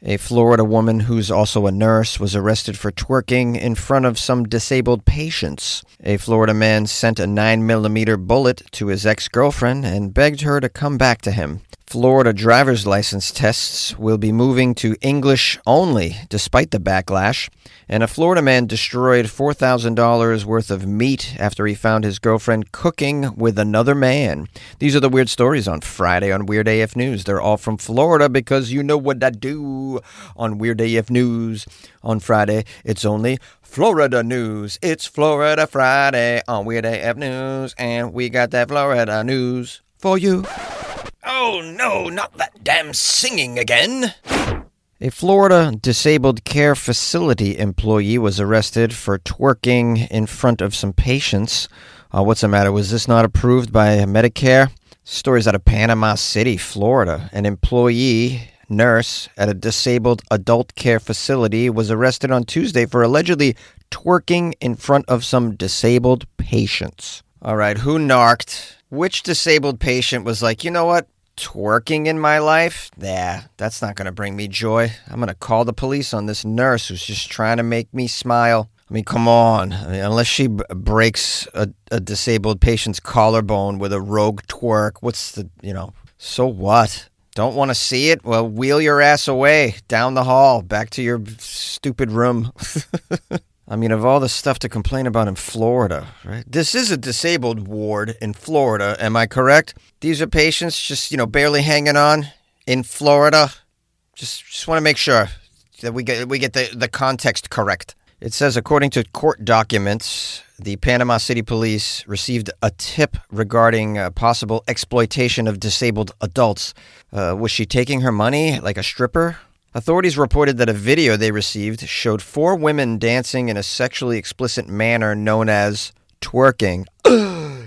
A Florida woman who's also a nurse was arrested for twerking in front of some disabled patients. A Florida man sent a 9mm bullet to his ex-girlfriend and begged her to come back to him. Florida driver's license tests will be moving to English only, despite the backlash. And a Florida man destroyed $4,000 worth of meat after he found his girlfriend cooking with another man. These are the weird stories on Friday on Weird AF News. They're all from Florida because you know what I do on Weird AF News. On Friday, it's only Florida news. It's Florida Friday on Weird AF News, and we got that Florida news for you. Oh no, not that damn singing again. A Florida disabled care facility employee was arrested for twerking in front of some patients. What's the matter? Was this not approved by Medicare? Stories out of Panama City, Florida. An employee nurse at a disabled adult care facility was arrested on Tuesday for allegedly twerking in front of some disabled patients. All right, who narked? Which disabled patient was like, you know what? Twerking in my life? Yeah, that's not going to bring me joy. I'm going to call the police on this nurse who's just trying to make me smile. I mean, come on. Unless she breaks a disabled patient's collarbone with a rogue twerk, what's the, so what? Don't want to see it? Well, wheel your ass away, down the hall, back to your stupid room. I mean, of all the stuff to complain about in Florida, right? This is a disabled ward in Florida, am I correct? These are patients just, barely hanging on in Florida. Just want to make sure that we get the context correct. It says, according to court documents, the Panama City Police received a tip regarding possible exploitation of disabled adults. Was she taking her money like a stripper? Authorities reported that a video they received showed 4 women dancing in a sexually explicit manner known as twerking.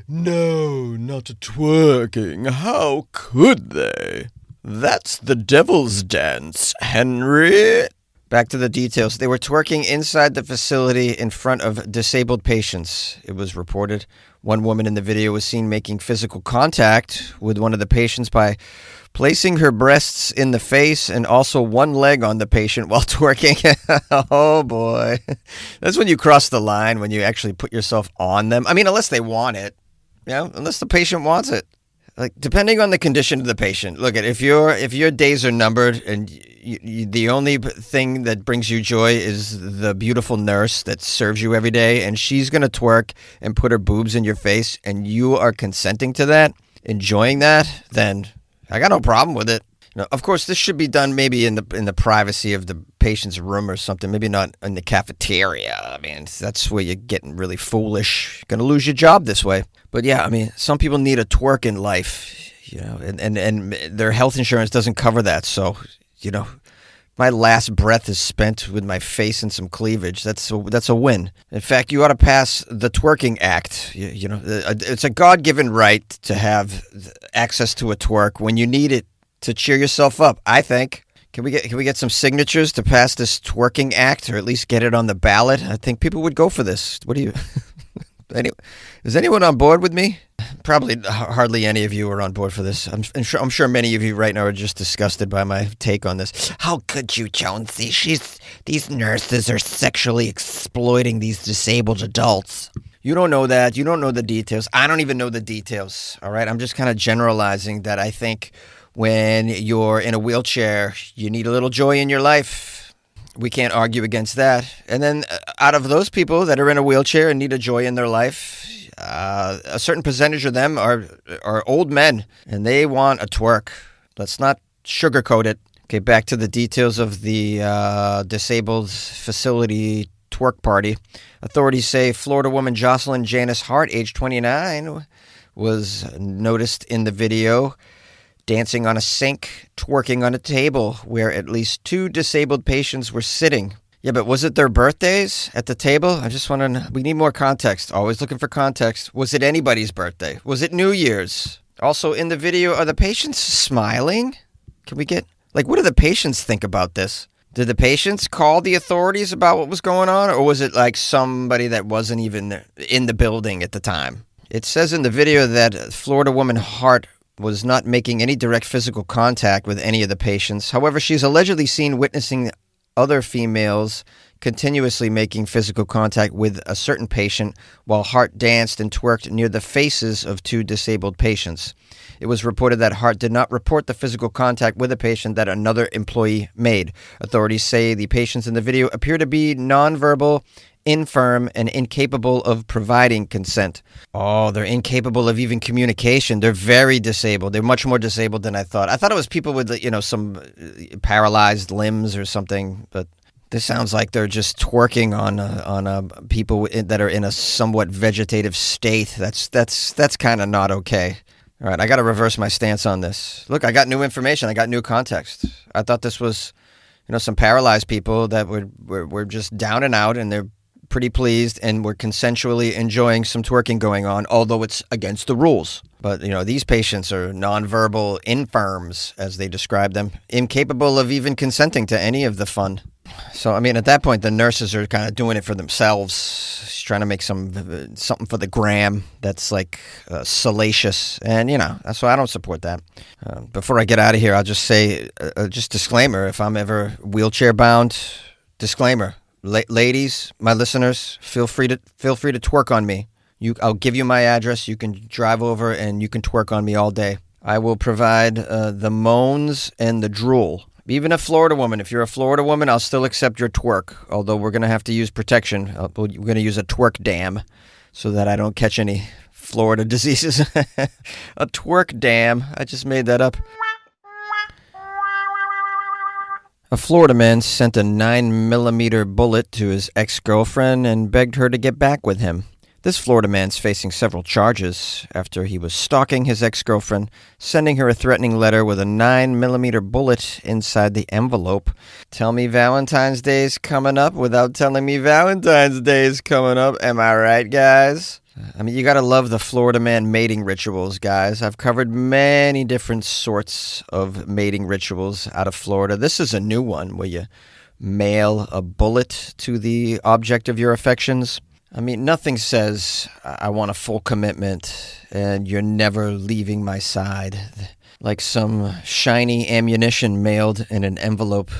No, not twerking. How could they? That's the devil's dance, Henry. Back to the details. They were twerking inside the facility in front of disabled patients, it was reported. One woman in the video was seen making physical contact with one of the patients by placing her breasts in the face and also one leg on the patient while twerking. Oh, boy. That's when you cross the line, when you actually put yourself on them. I mean, unless they want it. Unless the patient wants it. Like, depending on the condition of the patient. Look, if your days are numbered and the only thing that brings you joy is the beautiful nurse that serves you every day, and she's going to twerk and put her boobs in your face, and you are consenting to that, enjoying that, then I got no problem with it. Of course, this should be done maybe in the privacy of the patient's room or something. Maybe not in the cafeteria. I mean, that's where you're getting really foolish. You're going to lose your job this way. But yeah, I mean, some people need a twerk in life, and their health insurance doesn't cover that. So, my last breath is spent with my face and some cleavage. That's a win. In fact, you ought to pass the Twerking Act. It's a God-given right to have access to a twerk when you need it to cheer yourself up, I think. Can we get some signatures to pass this Twerking Act, or at least get it on the ballot? I think people would go for this. What do you... Is anyone on board with me? Probably hardly any of you are on board for this. I'm sure many of you right now are just disgusted by my take on this. How could you, Jonesy? These nurses are sexually exploiting these disabled adults. You don't know that. You don't know the details. I don't even know the details. All right? I'm just kind of generalizing that I think when you're in a wheelchair, you need a little joy in your life. We can't argue against that. And then out of those people that are in a wheelchair and need a joy in their life, a certain percentage of them are old men, and they want a twerk. Let's not sugarcoat it. Okay, back to the details of the disabled facility twerk party. Authorities say Florida woman Jocelyn Janice Hart, age 29, was noticed in the video dancing on a sink, twerking on a table where at least 2 disabled patients were sitting. Yeah, but was it their birthdays at the table? I just want to... We need more context. Always looking for context. Was it anybody's birthday? Was it New Year's? Also, in the video, are the patients smiling? Can we get... what do the patients think about this? Did the patients call the authorities about what was going on? Or was it somebody that wasn't even in the building at the time? It says in the video that Florida woman Hart was not making any direct physical contact with any of the patients. However, she's allegedly seen witnessing other females continuously making physical contact with a certain patient while Hart danced and twerked near the faces of 2 disabled patients. It was reported that Hart did not report the physical contact with a patient that another employee made. Authorities say the patients in the video appear to be nonverbal, infirm, and incapable of providing consent. Oh, they're incapable of even communication. They're very disabled. They're much more disabled than I thought. I thought it was people with, some paralyzed limbs or something, but this sounds like they're just twerking on people that are in a somewhat vegetative state. That's kind of not okay. All right, I got to reverse my stance on this. Look, I got new information. I got new context. I thought this was, some paralyzed people that were just down and out, and they're pretty pleased and were consensually enjoying some twerking going on, although it's against the rules. But, these patients are nonverbal infirms, as they describe them, incapable of even consenting to any of the fun. So, at that point, the nurses are kind of doing it for themselves. She's trying to make something for the gram that's like salacious. And, that's why I don't support that. Before I get out of here, I'll just say, just disclaimer, if I'm ever wheelchair bound, disclaimer. Ladies, my listeners, feel free to twerk on me. I'll give you my address. You can drive over and you can twerk on me all day. I will provide the moans and the drool. Even a Florida woman. If you're a Florida woman, I'll still accept your twerk. Although we're going to have to use protection. We're going to use a twerk dam so that I don't catch any Florida diseases. A twerk dam. I just made that up. A Florida man sent a 9mm bullet to his ex-girlfriend and begged her to get back with him. This Florida man's facing several charges after he was stalking his ex-girlfriend, sending her a threatening letter with a 9mm bullet inside the envelope. Tell me Valentine's Day's coming up without telling me Valentine's Day's coming up. Am I right, guys? You gotta love the Florida man mating rituals, guys. I've covered many different sorts of mating rituals out of Florida. This is a new one where you mail a bullet to the object of your affections. Nothing says I want a full commitment and you're never leaving my side like some shiny ammunition mailed in an envelope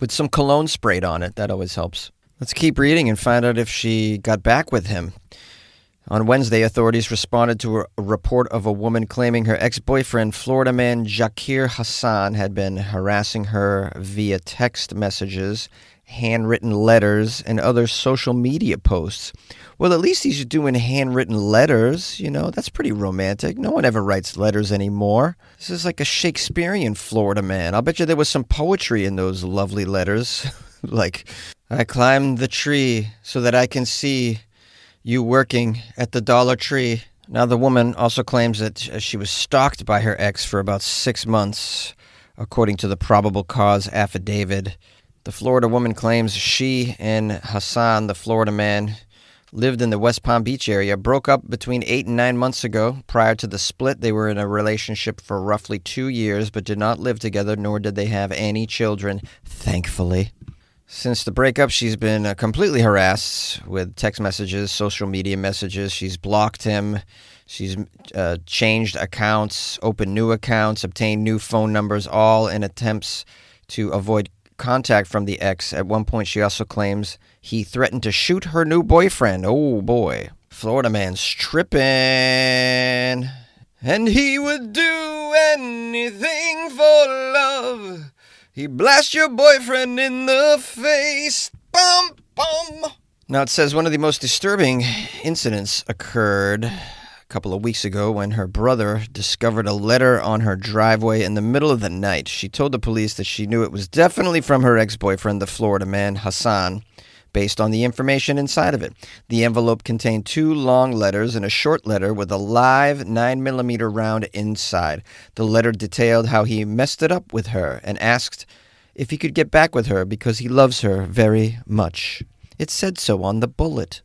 with some cologne sprayed on it. That always helps. Let's keep reading and find out if she got back with him. On Wednesday, authorities responded to a report of a woman claiming her ex-boyfriend, Floridaman Jakir Hassan, had been harassing her via text messages, handwritten letters, and other social media posts. Well, at least he's doing handwritten letters. That's pretty romantic. No one ever writes letters anymore. This is like a Shakespearean Florida man. I'll bet you there was some poetry in those lovely letters. Like, I climbed the tree so that I can see you working at the Dollar Tree. Now, the woman also claims that she was stalked by her ex for about 6 months, according to the probable cause affidavit. The Florida woman claims she and Hassan, the Florida man, lived in the West Palm Beach area, broke up between 8 and 9 months ago. Prior to the split, they were in a relationship for roughly 2 years, but did not live together, nor did they have any children, thankfully. Since the breakup, she's been completely harassed with text messages, social media messages. She's blocked him. She's changed accounts, opened new accounts, obtained new phone numbers, all in attempts to avoid contact from the ex. At one point, she also claims he threatened to shoot her new boyfriend. Oh, boy. Florida man's tripping. And he would do anything for love. He blast your boyfriend in the face. Bum, bum. Now, it says one of the most disturbing incidents occurred a couple of weeks ago when her brother discovered a letter on her driveway in the middle of the night. She told the police that she knew it was definitely from her ex-boyfriend, the Florida man, Hassan, based on the information inside of it. The envelope contained 2 long letters and a short letter with a live 9mm round inside. The letter detailed how he messed it up with her and asked if he could get back with her because he loves her very much. It said so on the bullet.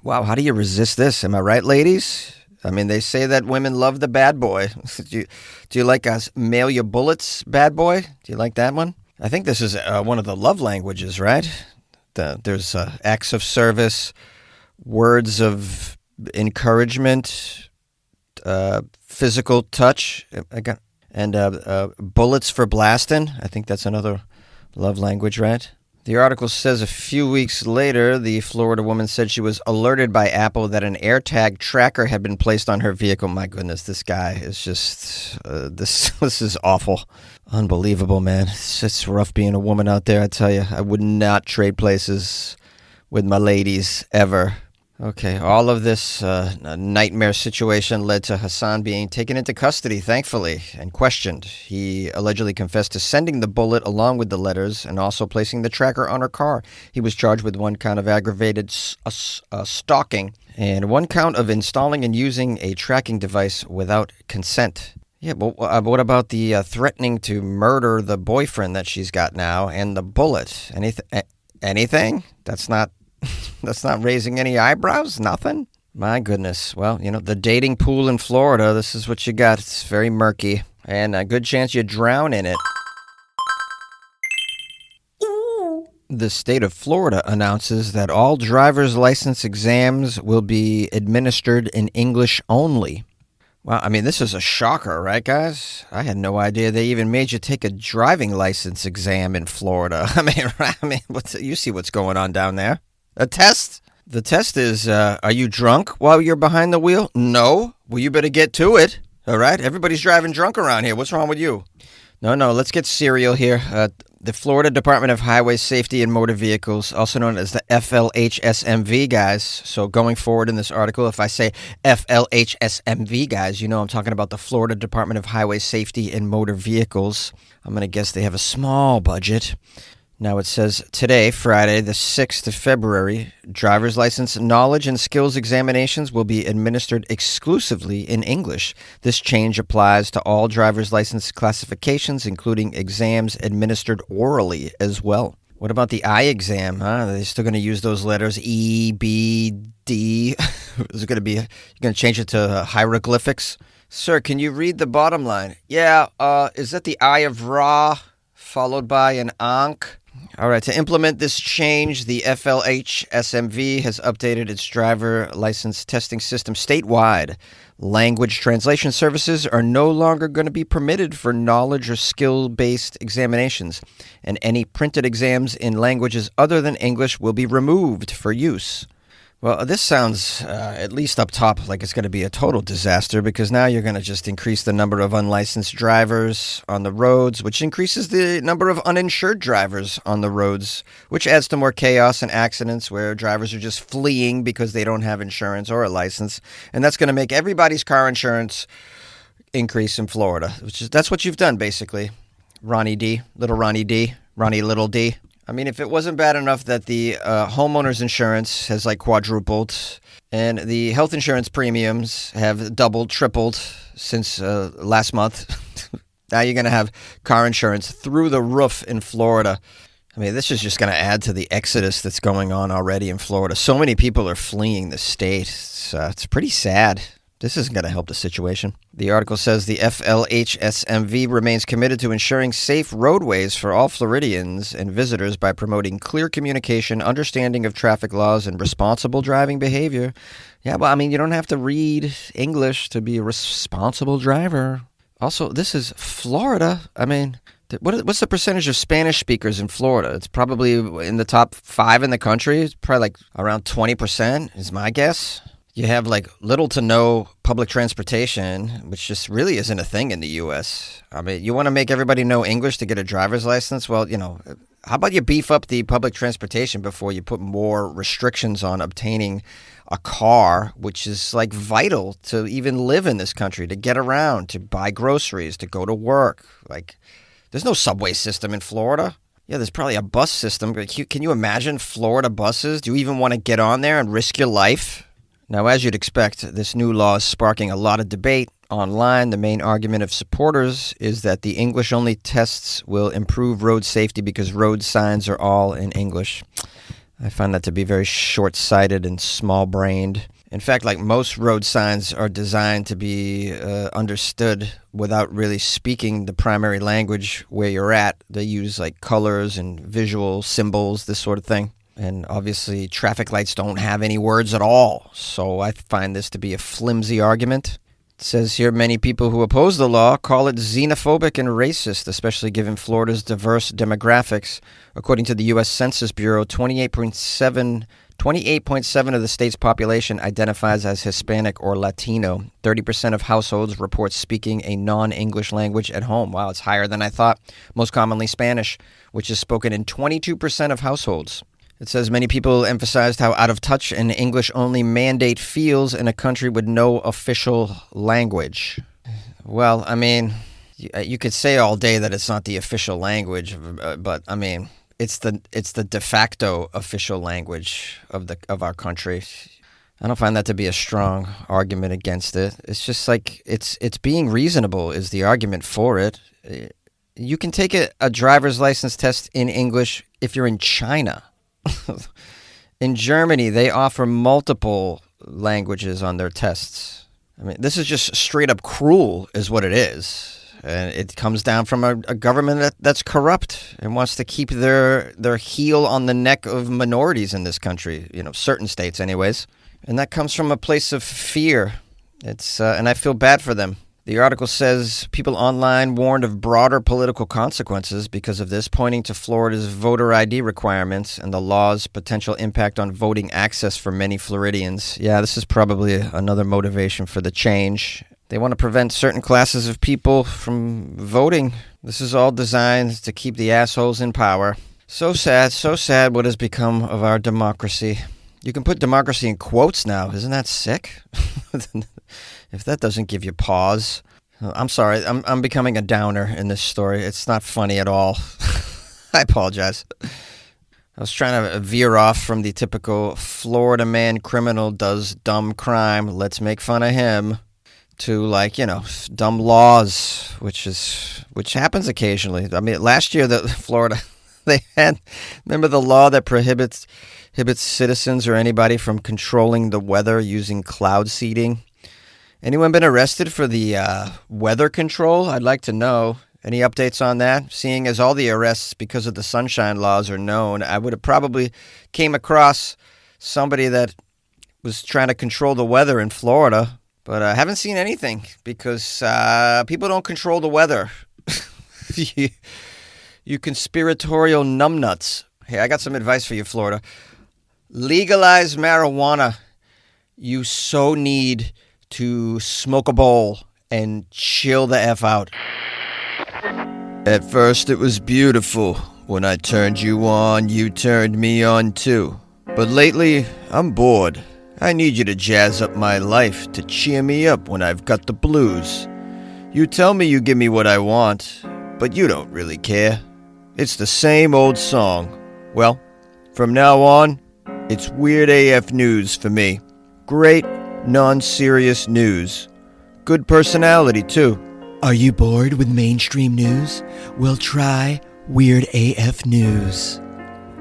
Wow, how do you resist this? Am I right, ladies? They say that women love the bad boy. Do you like us mail your bullets, bad boy? Do you like that one? I think this is one of the love languages, right? There's acts of service, words of encouragement, physical touch, and bullets for blasting. I think that's another love language, right? The article says a few weeks later, the Florida woman said she was alerted by Apple that an AirTag tracker had been placed on her vehicle. My goodness, this guy is just, this is awful. Unbelievable, man. It's rough being a woman out there, I tell you. I would not trade places with my ladies ever. Okay, all of this nightmare situation led to Hassan being taken into custody, thankfully, and questioned. He allegedly confessed to sending the bullet along with the letters and also placing the tracker on her car. He was charged with one count of aggravated stalking and one count of installing and using a tracking device without consent. Yeah, but what about the threatening to murder the boyfriend that she's got now and the bullet? Anything? That's not raising any eyebrows? Nothing? My goodness. Well, the dating pool in Florida, this is what you got. It's very murky. And a good chance you drown in it. The state of Florida announces that all driver's license exams will be administered in English only. Well, I mean, this is a shocker, right, guys? I had no idea they even made you take a driving license exam in Florida. I mean, you see what's going on down there. A test? The test is, are you drunk while you're behind the wheel? No. Well, you better get to it. All right? Everybody's driving drunk around here. What's wrong with you? No, let's get serial here. The Florida Department of Highway Safety and Motor Vehicles, also known as the FLHSMV, guys. So going forward in this article, if I say FLHSMV, guys, I'm talking about the Florida Department of Highway Safety and Motor Vehicles. I'm going to guess they have a small budget. Now it says today, Friday, the 6th of February, driver's license knowledge and skills examinations will be administered exclusively in English. This change applies to all driver's license classifications, including exams administered orally as well. What about the eye exam? Are they still going to use those letters E, B, D? Is it going to be, you're going to change it to hieroglyphics? Sir, can you read the bottom line? Yeah, is that the eye of Ra followed by an Ankh? All right, to implement this change, the FLHSMV has updated its driver license testing system statewide. Language translation services are no longer going to be permitted for knowledge or skill-based examinations, and any printed exams in languages other than English will be removed for use. Well, this sounds, at least up top, like it's going to be a total disaster, because now you're going to just increase the number of unlicensed drivers on the roads, which increases the number of uninsured drivers on the roads, which adds to more chaos and accidents where drivers are just fleeing because they don't have insurance or a license. And that's going to make everybody's car insurance increase in Florida. That's what you've done, basically. Ronnie D, Ronnie Little D. I mean, if it wasn't bad enough that the homeowner's insurance has quadrupled and the health insurance premiums have doubled, tripled since last month, now you're going to have car insurance through the roof in Florida. I mean, this is just going to add to the exodus that's going on already in Florida. So many people are fleeing the state. It's pretty sad. This isn't going to help the situation. The article says the FLHSMV remains committed to ensuring safe roadways for all Floridians and visitors by promoting clear communication, understanding of traffic laws, and responsible driving behavior. Yeah, well, I mean, you don't have to read English to be a responsible driver. Also, this is Florida. I mean, what's the percentage of Spanish speakers in Florida? It's probably in the top 5 in the country. It's probably around 20% is my guess. You have little to no public transportation, which just really isn't a thing in the U.S. I mean, you want to make everybody know English to get a driver's license? Well, how about you beef up the public transportation before you put more restrictions on obtaining a car, which is vital to even live in this country, to get around, to buy groceries, to go to work. There's no subway system in Florida. Yeah, there's probably a bus system. Can you imagine Florida buses? Do you even want to get on there and risk your life? Now, as you'd expect, this new law is sparking a lot of debate online. The main argument of supporters is that the English-only tests will improve road safety because road signs are all in English. I find that to be very short-sighted and small-brained. In fact, most road signs are designed to be understood without really speaking the primary language where you're at. They use colors and visual symbols, this sort of thing. And obviously, traffic lights don't have any words at all. So I find this to be a flimsy argument. says here many people who oppose the law call it xenophobic and racist, especially given Florida's diverse demographics. According to the U.S. Census Bureau, 28.7% of the state's population identifies as Hispanic or Latino. 30% of households report speaking a non-English language at home. Wow, it's higher than I thought. Most commonly Spanish, which is spoken in 22% of households. It says many people emphasized how out of touch an English-only mandate feels in a country with no official language. Well, I mean, you could say all day that it's not the official language, but I mean, it's the de facto official language of our country. I don't find that to be a strong argument against it. It's just like it's being reasonable is the argument for it. You can take a driver's license test in English if you're in China. In Germany, they offer multiple languages on their tests. I mean, this is just straight up cruel is what it is. And it comes down from a government that's corrupt and wants to keep their heel on the neck of minorities in this country, certain states anyways. And that comes from a place of fear. And I feel bad for them. The article says people online warned of broader political consequences because of this, pointing to Florida's voter ID requirements and the law's potential impact on voting access for many Floridians. Yeah, this is probably another motivation for the change. They want to prevent certain classes of people from voting. This is all designed to keep the assholes in power. So sad what has become of our democracy. You can put democracy in quotes now. Isn't that sick? If that doesn't give you pause. I'm sorry. I'm becoming a downer in this story. It's not funny at all. I apologize. I was trying to veer off from the typical Florida man criminal does dumb crime. Let's make fun of him. To dumb laws, which happens occasionally. I mean, last year Florida, remember the law that prohibits citizens or anybody from controlling the weather using cloud seeding? Anyone been arrested for the weather control? I'd like to know. Any updates on that? Seeing as all the arrests because of the sunshine laws are known, I would have probably came across somebody that was trying to control the weather in Florida. But I haven't seen anything because people don't control the weather. You conspiratorial numbnuts. Hey, I got some advice for you, Florida. Legalize marijuana. You so need to smoke a bowl and chill the F out. At first it was beautiful. When I turned you on, you turned me on too. But lately, I'm bored. I need you to jazz up my life, to cheer me up when I've got the blues. You tell me you give me what I want, but you don't really care. It's the same old song. Well, from now on, it's Weird AF News for me. Great, non-serious news. Good personality, too. Are you bored with mainstream news? Well, try Weird AF News.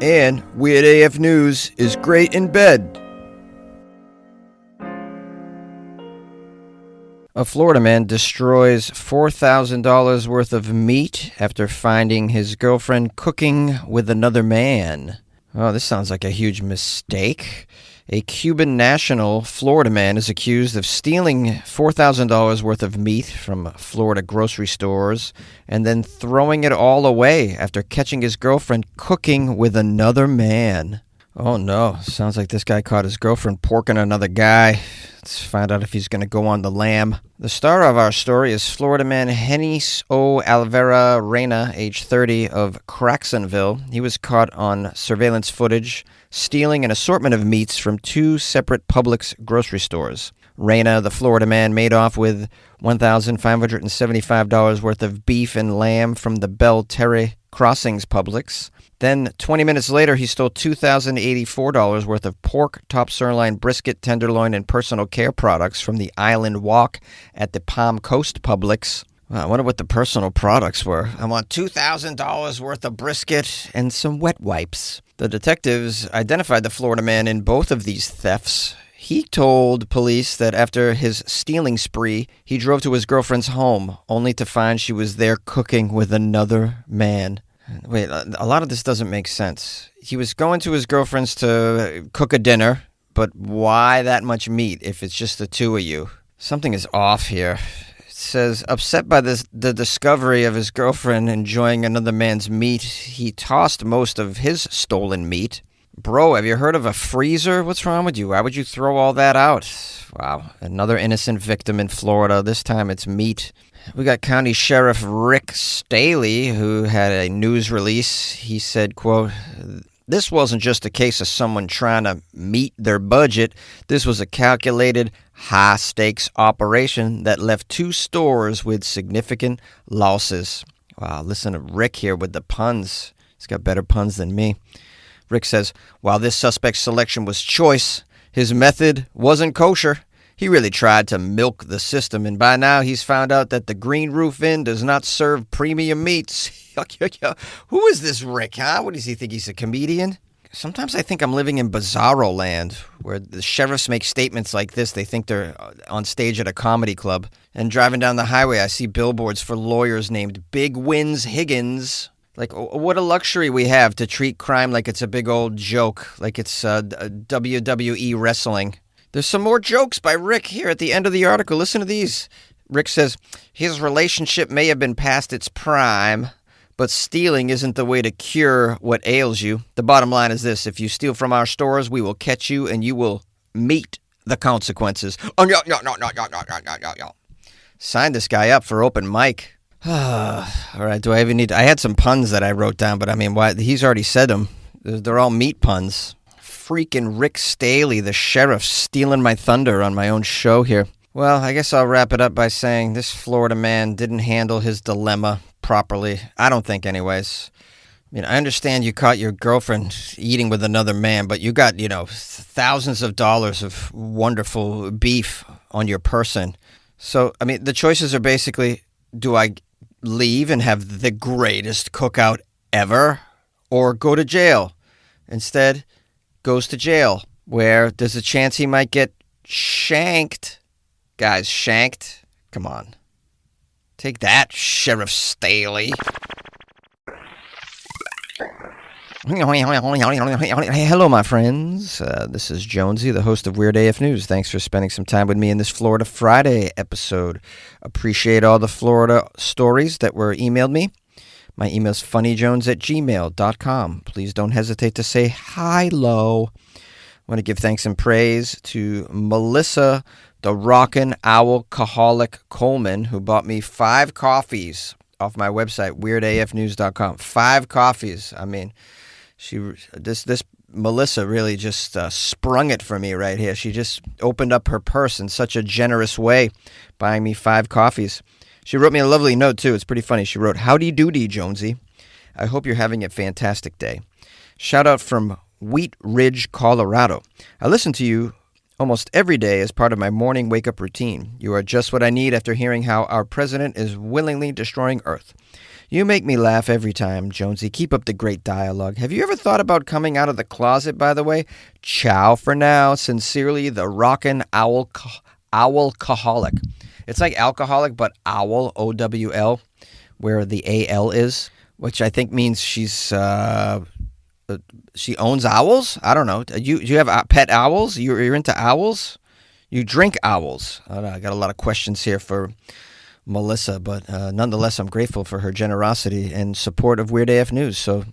And Weird AF News is great in bed. A Florida man destroys $4,000 worth of meat after finding his girlfriend cooking with another man. Oh, this sounds like a huge mistake. A Cuban national, Florida man, is accused of stealing $4,000 worth of meat from Florida grocery stores and then throwing it all away after catching his girlfriend cooking with another man. Oh no, sounds like this guy caught his girlfriend porking another guy. Let's find out if he's going to go on the lam. The star of our story is Florida man Genis O. Alvera Reyna, age 30, of Cracksonville. He was caught on surveillance footage stealing an assortment of meats from two separate Publix grocery stores. Reyna, the Florida man, made off with $1,575 worth of beef and lamb from the Belle Terre Crossings Publix. Then, 20 minutes later, he stole $2,084 worth of pork, top sirloin, brisket, tenderloin, and personal care products from the Island Walk at the Palm Coast Publix. Well, I wonder what the personal products were. I want $2,000 worth of brisket and some wet wipes. The detectives identified the Florida man in both of these thefts. He told police that after his stealing spree, he drove to his girlfriend's home, only to find she was there cooking with another man. Wait, a lot of this doesn't make sense. He was going to his girlfriend's to cook a dinner, but why that much meat if it's just the two of you? Something is off here. It says, upset by the discovery of his girlfriend enjoying another man's meat, he tossed most of his stolen meat. Bro, have you heard of a freezer? What's wrong with you? Why would you throw all that out? Wow, another innocent victim in Florida. This time it's meat. We got County Sheriff Rick Staley, who had a news release. He said, quote, "This wasn't just a case of someone trying to meet their budget. This was a calculated, high-stakes operation that left 2 stores with significant losses." Wow, listen to Rick here with the puns. He's got better puns than me. Rick says, while this suspect's selection was choice, his method wasn't kosher. He really tried to milk the system, and by now he's found out that the Green Roof Inn does not serve premium meats. Who is this Rick, huh? What does he think? He's a comedian? Sometimes I think I'm living in bizarro land, where the sheriffs make statements like this. They think they're on stage at a comedy club. And driving down the highway, I see billboards for lawyers named Big Wins Higgins. Like, what a luxury we have to treat crime like it's a big old joke, like it's WWE wrestling. There's some more jokes by Rick here at the end of the article. Listen to these. Rick says, his relationship may have been past its prime, but stealing isn't the way to cure what ails you. The bottom line is this: if you steal from our stores, we will catch you and you will meet the consequences. Oh, no. Sign this guy up for open mic. All right, do I even need to? I had some puns that I wrote down, but I mean, why? He's already said them. They're all meat puns. Freaking Rick Staley, the sheriff, stealing my thunder on my own show here. Well, I guess I'll wrap it up by saying this Florida man didn't handle his dilemma properly. I don't think anyways. I mean, I understand you caught your girlfriend eating with another man, but you got, thousands of dollars of wonderful beef on your person. So, I mean, the choices are basically, do I leave and have the greatest cookout ever, or go to jail? Instead, goes to jail, where there's a chance he might get shanked. Guys, shanked? Come on. Take that, Sheriff Staley. Hello, my friends. This is Jonesy, the host of Weird AF News. Thanks for spending some time with me in this Florida Friday episode. Appreciate all the Florida stories that were emailed me. My email is funnyjones@gmail.com. Please don't hesitate to say hi-lo. I want to give thanks and praise to Melissa, the Rockin' Owlcoholic Coleman, who bought me 5 coffees off my website, weirdafnews.com. 5 coffees. I mean, this Melissa really just sprung it for me right here. She just opened up her purse in such a generous way, buying me 5 coffees. She wrote me a lovely note, too. It's pretty funny. She wrote, "Howdy doody, Jonesy. I hope you're having a fantastic day. Shout out from Wheat Ridge, Colorado. I listen to you almost every day as part of my morning wake-up routine. You are just what I need after hearing how our president is willingly destroying Earth. You make me laugh every time, Jonesy. Keep up the great dialogue. Have you ever thought about coming out of the closet, by the way? Ciao for now. Sincerely, the Rockin' Owlcoholic." It's like alcoholic, but owl, O-W-L, where the A-L is, which I think means she owns owls? I don't know. You have pet owls? You're into owls? You drink owls? I don't know. I got a lot of questions here for Melissa, but nonetheless, I'm grateful for her generosity and support of Weird AF News. So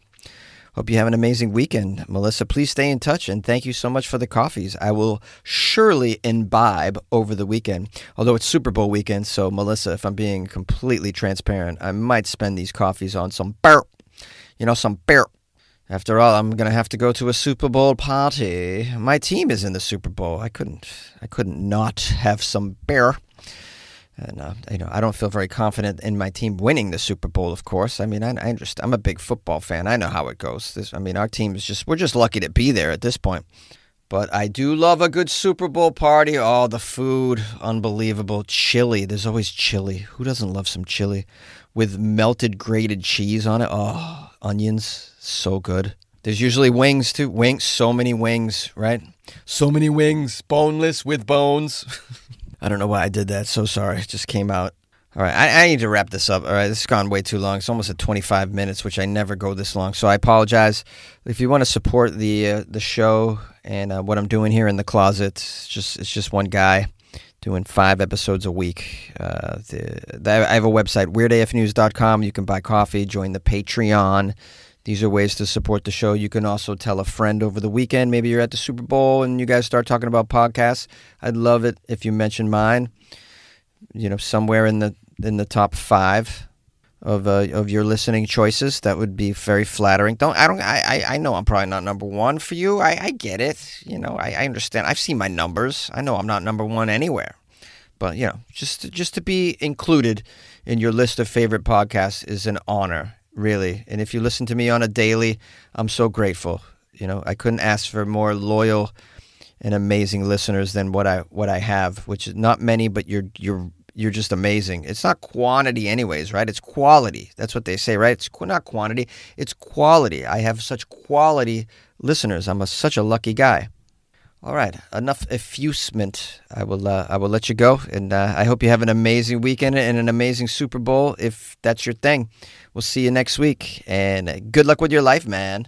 hope you have an amazing weekend. Melissa, please stay in touch, and thank you so much for the coffees. I will surely imbibe over the weekend, although it's Super Bowl weekend. So, Melissa, if I'm being completely transparent, I might spend these coffees on some beer. Some beer. After all, I'm going to have to go to a Super Bowl party. My team is in the Super Bowl. I couldn't not have some beer. And, I don't feel very confident in my team winning the Super Bowl, of course. I mean, I'm a big football fan. I know how it goes. Our team is we're just lucky to be there at this point. But I do love a good Super Bowl party. Oh, the food, unbelievable. Chili, there's always chili. Who doesn't love some chili? With melted grated cheese on it. Oh, onions, so good. There's usually wings, too. So many wings, right? So many wings, boneless with bones. I don't know why I did that. So sorry. It just came out. All right. I need to wrap this up. All right. This has gone way too long. It's almost at 25 minutes, which I never go this long. So I apologize. If you want to support the show and what I'm doing here in the closet, it's just one guy doing 5 episodes a week. I have a website, weirdafnews.com. You can buy coffee, join the Patreon. These are ways to support the show. You can also tell a friend over the weekend. Maybe you're at the Super Bowl and you guys start talking about podcasts. I'd love it if you mention mine, somewhere in the top 5 of your listening choices. That would be very flattering. I know I'm probably not number 1 for you. I get it. I understand. I've seen my numbers. I know I'm not number 1 anywhere. But just to be included in your list of favorite podcasts is an honor, really. And if you listen to me on a daily, I'm so grateful. I couldn't ask for more loyal and amazing listeners than what I have, which is not many, but you're just amazing. It's not quantity anyways, right? It's quality. That's what they say, right? It's not quantity. It's quality. I have such quality listeners. I'm such a lucky guy. All right. Enough effusement. I will let you go. And I hope you have an amazing weekend and an amazing Super Bowl if that's your thing. We'll see you next week. And good luck with your life, man.